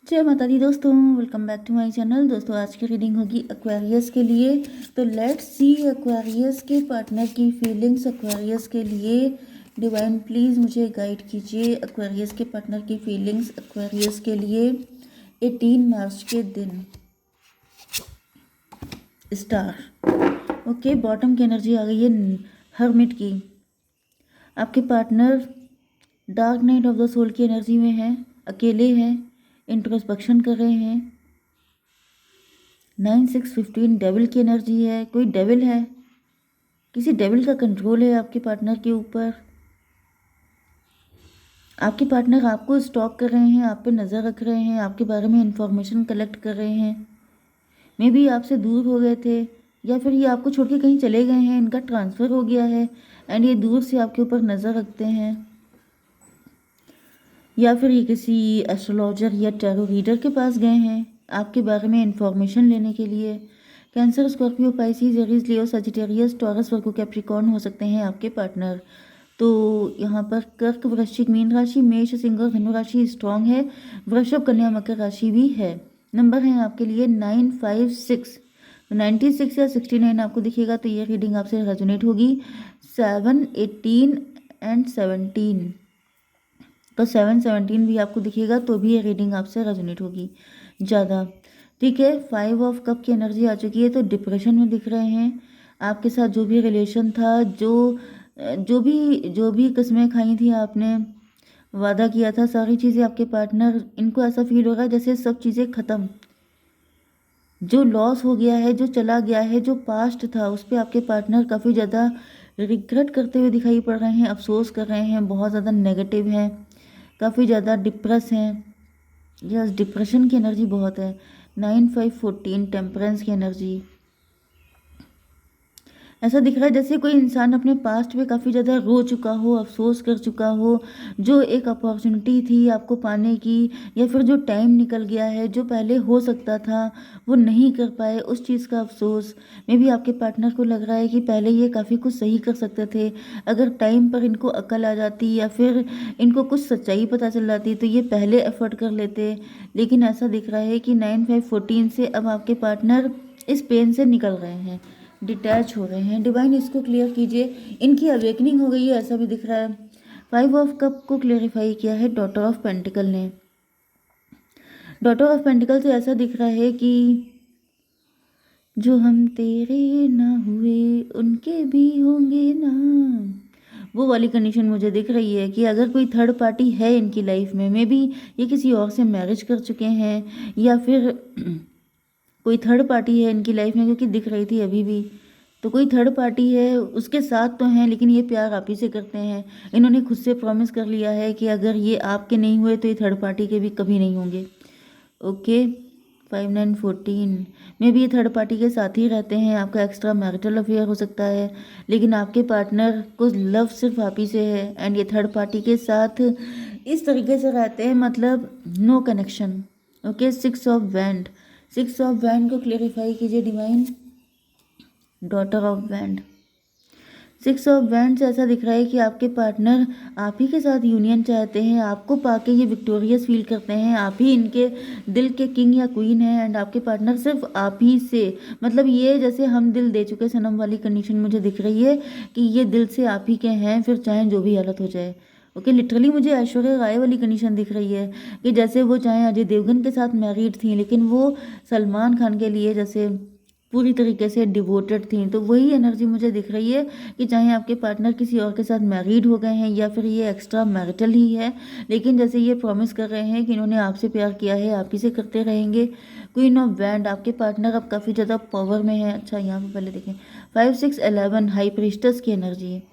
जय माता दी दोस्तों, welcome back to my channel. दोस्तों आज की रीडिंग होगी एक्वेरियस के लिए। तो लेट्स सी एक्वेरियस के पार्टनर की फीलिंग्स एक्वेरियस के लिए। डिवाइन प्लीज़ मुझे गाइड कीजिए एक्वेरियस के पार्टनर की फीलिंग्स एक्वेरियस के लिए 18 मार्च के दिन। स्टार ओके, बॉटम की एनर्जी आ गई है हर्मिट की। आपके partner dark night of the soul की एनर्जी में है, अकेले हैं, इंट्रोस्पेक्शन कर रहे हैं। 9-6-15 डेविल की एनर्जी है, कोई डेविल है, किसी डेविल का कंट्रोल है आपके पार्टनर के ऊपर। आपके पार्टनर आपको स्टॉक कर रहे हैं, आप पे नज़र रख रहे हैं, आपके बारे में इंफॉर्मेशन कलेक्ट कर रहे हैं। मे बी आपसे दूर हो गए थे या फिर ये आपको छोड़ के कहीं चले गए हैं, इनका ट्रांसफ़र हो गया है एंड ये दूर से आपके ऊपर नज़र रखते हैं। या फिर ये किसी एस्ट्रोलॉजर या टैरो रीडर के पास गए हैं आपके बारे में इंफॉर्मेशन लेने के लिए। कैंसर, स्कॉर्पियो, पाइसिस, एरीज, लियो, सजिटेरियस, टॉरस, वर्गो, कैप्रिकॉर्न हो सकते हैं आपके पार्टनर। तो यहाँ पर कर्क, वृश्चिक, मीन राशि, मेष, सिंह और धनु राशि स्ट्रॉन्ग है। वृषभ, कन्या, मकर राशि भी है। नंबर है आपके लिए 956। 96 या 69 आपको दिखेगा तो ये रीडिंग आपसे रेजोनेट होगी। 7, 18 एंड 17 तो 7-17 भी आपको दिखेगा तो भी ये रीडिंग आपसे रेजोनेट होगी ज़्यादा। ठीक है, 5 ऑफ कप की एनर्जी आ चुकी है तो डिप्रेशन में दिख रहे हैं। आपके साथ जो भी रिलेशन था, जो भी कस्में खाई थी आपने, वादा किया था, सारी चीज़ें आपके पार्टनर, इनको ऐसा फील हो रहा है जैसे सब चीज़ें ख़त्म। जो लॉस हो गया है, जो चला गया है, जो पास्ट था, उस पर आपके पार्टनर काफ़ी ज़्यादा रिग्रेट करते हुए दिखाई पड़ रहे हैं, अफसोस कर रहे हैं, बहुत ज़्यादा नेगेटिव हैं, काफ़ी ज़्यादा डिप्रेस हैं। यस, डिप्रेशन की एनर्जी बहुत है। 9-5-14 टेम्परेंस की एनर्जी। ऐसा दिख रहा है जैसे कोई इंसान अपने पास्ट में काफ़ी ज़्यादा रो चुका हो, अफसोस कर चुका हो। जो एक अपॉर्चुनिटी थी आपको पाने की, या फिर जो टाइम निकल गया है, जो पहले हो सकता था वो नहीं कर पाए, उस चीज़ का अफसोस। मे भी आपके पार्टनर को लग रहा है कि पहले ये काफ़ी कुछ सही कर सकते थे, अगर टाइम पर इनको अकल आ जाती या फिर इनको कुछ सच्चाई पता चल जाती तो ये पहले एफर्ट कर लेते। लेकिन ऐसा दिख रहा है कि 9-5-14 से अब आपके पार्टनर इस पेन से निकल रहे हैं, डिटैच हो रहे हैं। डिवाइन इसको क्लियर कीजिए, इनकी अवेकनिंग हो गई है ऐसा भी दिख रहा है। 5 ऑफ कप को क्लेरिफाई किया है डॉटर ऑफ पेंटिकल ने। डॉटर ऑफ पेंटिकल से ऐसा दिख रहा है कि जो हम तेरे ना हुए उनके भी होंगे ना, वो वाली कंडीशन मुझे दिख रही है कि अगर कोई थर्ड पार्टी है इनकी लाइफ में, मे बी ये किसी और से मैरिज कर चुके हैं या फिर कोई थर्ड पार्टी है इनकी लाइफ में, क्योंकि दिख रही थी अभी भी। तो कोई थर्ड पार्टी है, उसके साथ तो हैं लेकिन ये प्यार आप ही से करते हैं। इन्होंने खुद से प्रॉमिस कर लिया है कि अगर ये आपके नहीं हुए तो ये थर्ड पार्टी के भी कभी नहीं होंगे। ओके, 5-9-14 में भी ये थर्ड पार्टी के साथ ही रहते हैं। आपका एक्स्ट्रा मैरिटल अफेयर हो सकता है, लेकिन आपके पार्टनर को लव सिर्फ आप ही से है एंड ये थर्ड पार्टी के साथ इस तरीके से रहते हैं, मतलब no connection. Okay, 6 of wand को क्लेरिफाई कीजिए divine. Daughter of wand, 6 of wand से ऐसा दिख रहा है कि आपके पार्टनर आप ही के साथ यूनियन चाहते हैं, आपको पाके ये विक्टोरियस फील करते हैं, आप ही इनके दिल के किंग या क्वीन हैं एंड आपके पार्टनर सिर्फ आप ही से, मतलब ये जैसे हम दिल दे चुके सनम वाली कंडीशन मुझे दिख रही है कि ये दिल से आप ही के हैं, फिर चाहे जो भी हालत हो जाए। ओके, लिटरली मुझे ऐश्वर्या राय वाली कंडीशन दिख रही है कि जैसे वो चाहे अजय देवगन के साथ मैरिड थी लेकिन वो सलमान खान के लिए जैसे पूरी तरीके से डिवोटेड थी। तो वही एनर्जी मुझे दिख रही है कि चाहे आपके पार्टनर किसी और के साथ मैरिड हो गए हैं या फिर ये एक्स्ट्रा मैरिटल ही है, लेकिन जैसे ये प्रॉमिस कर रहे हैं कि इन्होंने आपसे प्यार किया है, आप ही से करते रहेंगे। क्वीन ऑफ वैंड, आपके पार्टनर अब काफ़ी ज़्यादा पावर में है। अच्छा, यहाँ पर पहले देखें 5-6-11 हाई प्रीस्टस की एनर्जी है।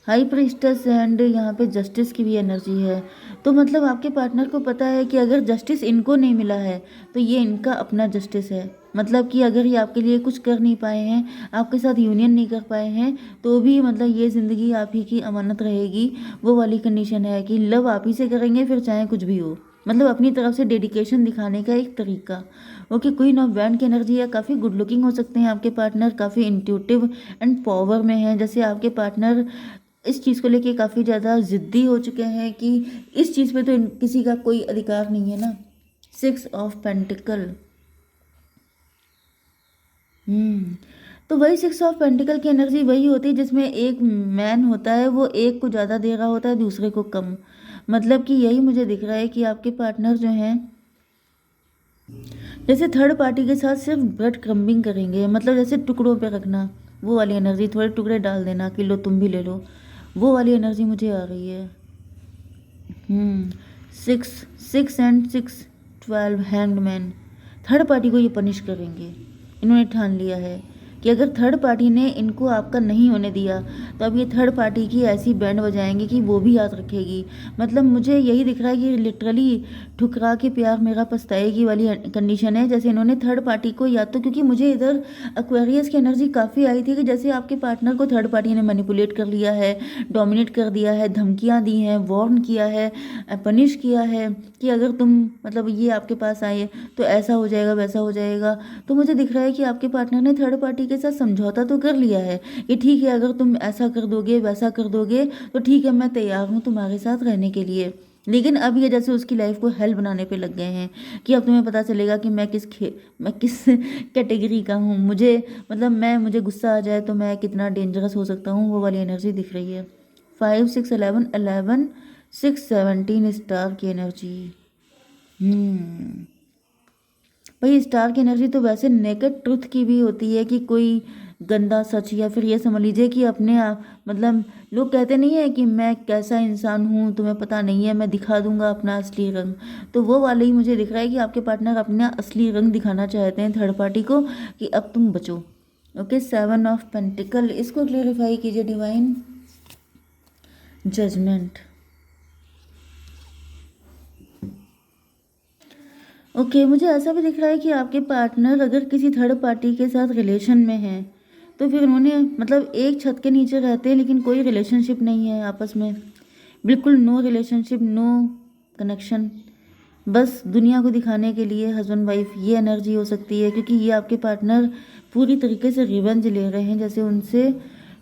हाई प्रीस्टस एंड यहाँ पे जस्टिस की भी एनर्जी है। तो मतलब आपके पार्टनर को पता है कि अगर जस्टिस इनको नहीं मिला है तो ये इनका अपना जस्टिस है। मतलब कि अगर ये आपके लिए कुछ कर नहीं पाए हैं, आपके साथ यूनियन नहीं कर पाए हैं, तो भी मतलब ये ज़िंदगी आप ही की अमानत रहेगी। वो वाली कंडीशन है कि लव आप ही से करेंगे फिर चाहे कुछ भी हो, मतलब अपनी तरफ से डेडिकेशन दिखाने का एक तरीका। ओके, क्वीन ऑफ वैंड की एनर्जी है। काफ़ी गुड लुकिंग हो सकते हैं आपके पार्टनर, काफ़ी इंट्यूटिव एंड पावर में है। जैसे आपके पार्टनर इस चीज़ को लेके काफ़ी ज़्यादा ज़िद्दी हो चुके हैं कि इस चीज़ पे तो किसी का कोई अधिकार नहीं है ना, सिक्स ऑफ पेंटिकल। तो वही सिक्स ऑफ पेंटिकल की एनर्जी वही होती है जिसमें एक मैन होता है, वो एक को ज़्यादा दे रहा होता है, दूसरे को कम। मतलब कि यही मुझे दिख रहा है कि आपके पार्टनर जो हैं जैसे थर्ड पार्टी के साथ सिर्फ ब्रेड क्रम्बिंग करेंगे, मतलब जैसे टुकड़ों पे रखना, वो वाली एनर्जी, थोड़े टुकड़े डाल देना कि लो तुम भी ले लो, वो वाली एनर्जी मुझे आ रही है। सिक्स, 6 और 6, 12, हैंग्ड मैन। थर्ड पार्टी को ये पनिश करेंगे, इन्होंने ठान लिया है कि अगर थर्ड पार्टी ने इनको आपका नहीं होने दिया तो अब ये थर्ड पार्टी की ऐसी बैंड बजाएंगे कि वो भी याद रखेगी। मतलब मुझे यही दिख रहा है कि लिटरली ठुकरा के प्यार मेरा पछताएगी वाली कंडीशन है। जैसे इन्होंने थर्ड पार्टी को, या तो क्योंकि मुझे इधर एक्वेरियस की एनर्जी काफ़ी आई थी कि जैसे आपके पार्टनर को थर्ड पार्टी ने मैनिपुलेट कर लिया है, डोमिनेट कर दिया है, धमकियाँ दी हैं, वार्न किया है, पनिश किया है कि अगर तुम मतलब ये आपके पास आए तो ऐसा हो जाएगा, वैसा हो जाएगा। तो मुझे दिख रहा है कि आपके पार्टनर ने थर्ड पार्टी के साथ समझौता तो कर लिया है कि ठीक है, अगर तुम ऐसा कर दोगे, वैसा कर दोगे तो ठीक है, मैं तैयार हूँ तुम्हारे साथ रहने के लिए। लेकिन अब ये जैसे उसकी लाइफ को हेल बनाने पे लग गए हैं कि अब तुम्हें पता चलेगा कि मैं किस कैटेगरी का हूँ। मुझे मतलब मुझे गुस्सा आ जाए तो मैं कितना डेंजरस हो सकता हूँ, वो वाली एनर्जी दिख रही है। 5, 6, 11, 11, 6, 17 स्टार की एनर्जी। भाई स्टार की एनर्जी तो वैसे नेकेड ट्रुथ की भी होती है कि कोई गंदा सच, या फिर ये समझ लीजिए कि अपने आप, मतलब लोग कहते नहीं है कि मैं कैसा इंसान हूँ तुम्हें पता नहीं है, मैं दिखा दूंगा अपना असली रंग। तो वो वाले ही मुझे दिख रहा है कि आपके पार्टनर अपना असली रंग दिखाना चाहते हैं थर्ड पार्टी को कि अब तुम बचो। ओके, 7 ऑफ पेंटिकल, इसको क्लेरिफाई कीजिए डिवाइन। जजमेंट। ओके, मुझे ऐसा भी दिख रहा है कि आपके पार्टनर अगर किसी थर्ड पार्टी के साथ रिलेशन में हैं तो फिर उन्होंने मतलब एक छत के नीचे रहते हैं लेकिन कोई रिलेशनशिप नहीं है आपस में, बिल्कुल नो रिलेशनशिप, नो कनेक्शन, बस दुनिया को दिखाने के लिए हस्बैंड वाइफ, ये एनर्जी हो सकती है। क्योंकि ये आपके पार्टनर पूरी तरीके से रिवेंज ले रहे हैं, जैसे उनसे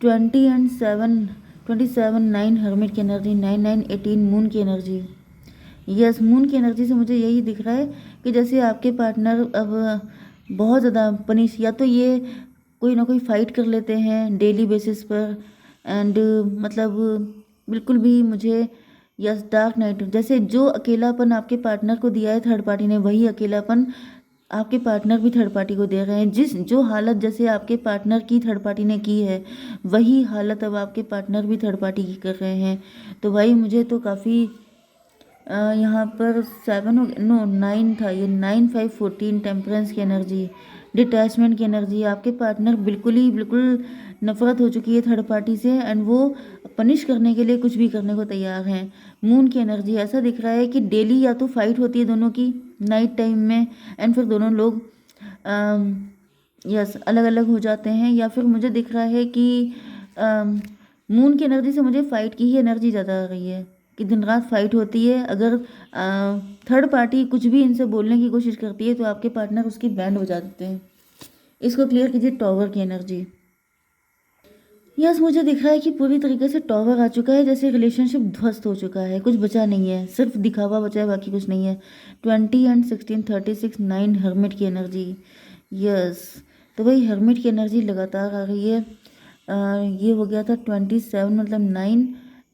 20 और 7, 27, 9 हर्मिट की एनर्जी, 9, 9, 18 मून की एनर्जी। यस, मून की एनर्जी से मुझे यही दिख रहा है कि जैसे आपके पार्टनर अब बहुत ज़्यादा पनिश, या तो ये कोई ना कोई फाइट कर लेते हैं डेली बेसिस पर, एंड मतलब बिल्कुल भी मुझे, यस, डार्क नाइट, जैसे जो अकेलापन आपके पार्टनर को दिया है थर्ड पार्टी ने, वही अकेलापन आपके पार्टनर भी थर्ड पार्टी को दे रहे हैं। जो हालत जैसे आपके पार्टनर की थर्ड पार्टी ने की है, वही हालत अब आपके पार्टनर भी थर्ड पार्टी की कर रहे हैं। तो भाई मुझे तो काफ़ी यहाँ पर 7 हो, नो 9 था ये, 9, 5, 14 टेम्परेंस की एनर्जी, डिटैचमेंट की एनर्जी। आपके पार्टनर बिल्कुल नफरत हो चुकी है थर्ड पार्टी से, एंड वो पनिश करने के लिए कुछ भी करने को तैयार हैं। मून की एनर्जी, ऐसा दिख रहा है कि डेली या तो फाइट होती है दोनों की नाइट टाइम में, एंड फिर दोनों लोग यस अलग अलग हो जाते हैं, या फिर मुझे दिख रहा है कि मून की एनर्जी से मुझे फाइट की ही एनर्जी ज़्यादा आ रही है कि दिन रात फाइट होती है। अगर थर्ड पार्टी कुछ भी इनसे बोलने की कोशिश करती है तो आपके पार्टनर उसकी बैंड बजा देते हैं। इसको क्लियर कीजिए, टॉवर की एनर्जी। यस, मुझे दिख रहा है कि पूरी तरीके से टॉवर आ चुका है, जैसे रिलेशनशिप ध्वस्त हो चुका है, कुछ बचा नहीं है, सिर्फ दिखावा बचा है, बाकी कुछ नहीं है। 20 और 16, 36, 9 हर्मिट की एनर्जी। यस, तो भाई हर्मिट की एनर्जी लगातार आ रही है। ये हो गया था 27 मतलब 9,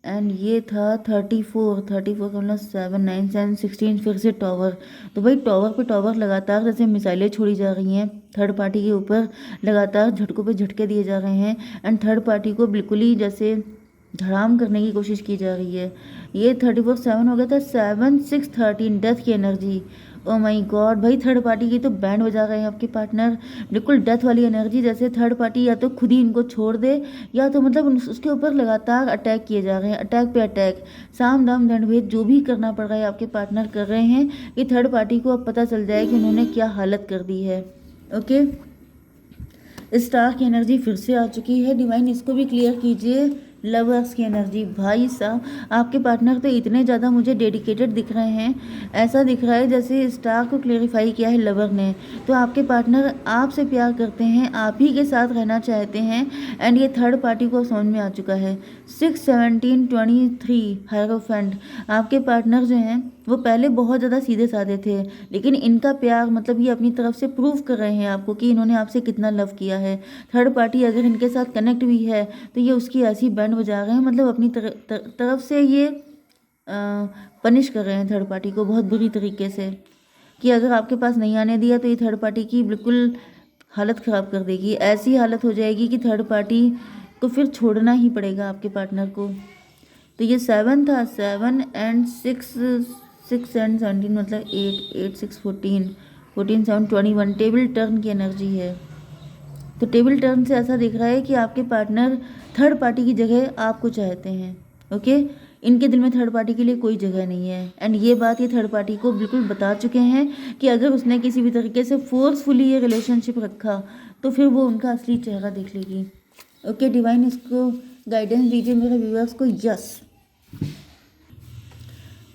एंड ये था 34 का मतलब 7, 9, 7, 16, फिर से टॉवर। तो भाई टॉवर पे टॉवर लगातार जैसे मिसाइलें छोड़ी जा रही हैं थर्ड पार्टी के ऊपर, लगातार झटकों पे झटके दिए जा रहे हैं, एंड थर्ड पार्टी को बिल्कुल ही जैसे धड़ाम करने की कोशिश की जा रही है। ये 34, 7 हो गया था, 7, 6, 13 डेथ की एनर्जी। ओ माय गॉड, भाई थर्ड पार्टी की तो बैंड बजा रहे हैं आपके पार्टनर, बिल्कुल डेथ वाली एनर्जी, जैसे थर्ड पार्टी या तो खुद ही इनको छोड़ दे, या तो मतलब उसके ऊपर लगातार अटैक किए जा रहे हैं, अटैक पे अटैक, साम दाम दंड भेद जो भी करना पड़ रहा है आपके पार्टनर कर रहे हैं कि थर्ड पार्टी को अब पता चल जाए कि उन्होंने क्या हालत कर दी है। ओके, स्टार की एनर्जी फिर से आ चुकी है, डिवाइन इसको भी क्लियर कीजिए। लवर्स की एनर्जी, भाई साहब आपके पार्टनर तो इतने ज़्यादा मुझे डेडिकेटेड दिख रहे हैं, ऐसा दिख रहा है जैसे स्टार को क्लेरिफाई किया है लवर ने। तो आपके पार्टनर आपसे प्यार करते हैं, आप ही के साथ रहना चाहते हैं, एंड ये थर्ड पार्टी को समझ में आ चुका है। 6 17 23 हायरोफेंट, आपके पार्टनर जो हैं वो पहले बहुत ज़्यादा सीधे साधे थे, लेकिन इनका प्यार मतलब ये अपनी तरफ से प्रूव कर रहे हैं आपको कि इन्होंने आपसे कितना लव किया है। थर्ड पार्टी अगर इनके साथ कनेक्ट हुई है तो ये उसकी ऐसी बैंड बजा रहे हैं, मतलब अपनी तरफ से ये पनिश कर रहे हैं थर्ड पार्टी को बहुत बुरी तरीके से, कि अगर आपके पास नहीं आने दिया तो ये थर्ड पार्टी की बिल्कुल हालत ख़राब कर देगी। ऐसी हालत हो जाएगी कि थर्ड पार्टी को फिर छोड़ना ही पड़ेगा आपके पार्टनर को। तो ये 7 था, 7 एंड 6, 6 एंड 17 मतलब 8, 8 6 14, 14 7 21 टेबल टर्न की एनर्जी है। तो टेबल टर्न से ऐसा दिख रहा है कि आपके पार्टनर थर्ड पार्टी की जगह आपको चाहते हैं। ओके, इनके दिल में थर्ड पार्टी के लिए कोई जगह नहीं है, एंड ये बात ये थर्ड पार्टी को बिल्कुल बता चुके हैं कि अगर उसने किसी भी तरीके से फोर्सफुली ये रिलेशनशिप रखा तो फिर वो उनका असली चेहरा देख लेगी। ओके डिवाइन, इसको गाइडेंस दीजिए मेरे व्यूअर्स को। यस,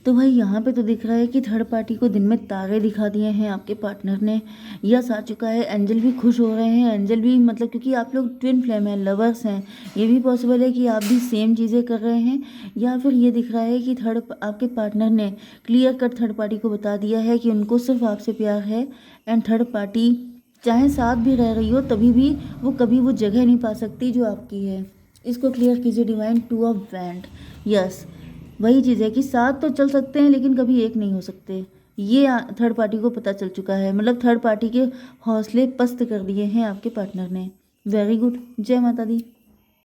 तो भाई यहाँ पे तो दिख रहा है कि थर्ड पार्टी को दिन में तारे दिखा दिए हैं आपके पार्टनर ने। यस आ चुका है, एंजल भी खुश हो रहे हैं, एंजल भी मतलब क्योंकि आप लोग ट्विन फ्लेम हैं, लवर्स हैं, ये भी पॉसिबल है कि आप भी सेम चीज़ें कर रहे हैं, या फिर ये दिख रहा है कि आपके पार्टनर ने क्लियर कट थर्ड पार्टी को बता दिया है कि उनको सिर्फ आपसे प्यार है, एंड थर्ड पार्टी चाहे साथ भी रह रही हो तभी भी वो कभी वो जगह नहीं पा सकती जो आपकी है। इसको क्लियर कीजिए डिवाइन। 2 ऑफ वैंड, यस वही चीज़ है कि साथ तो चल सकते हैं लेकिन कभी एक नहीं हो सकते, ये थर्ड पार्टी को पता चल चुका है, मतलब थर्ड पार्टी के हौसले पस्त कर दिए हैं आपके पार्टनर ने। वेरी गुड, जय माता दी।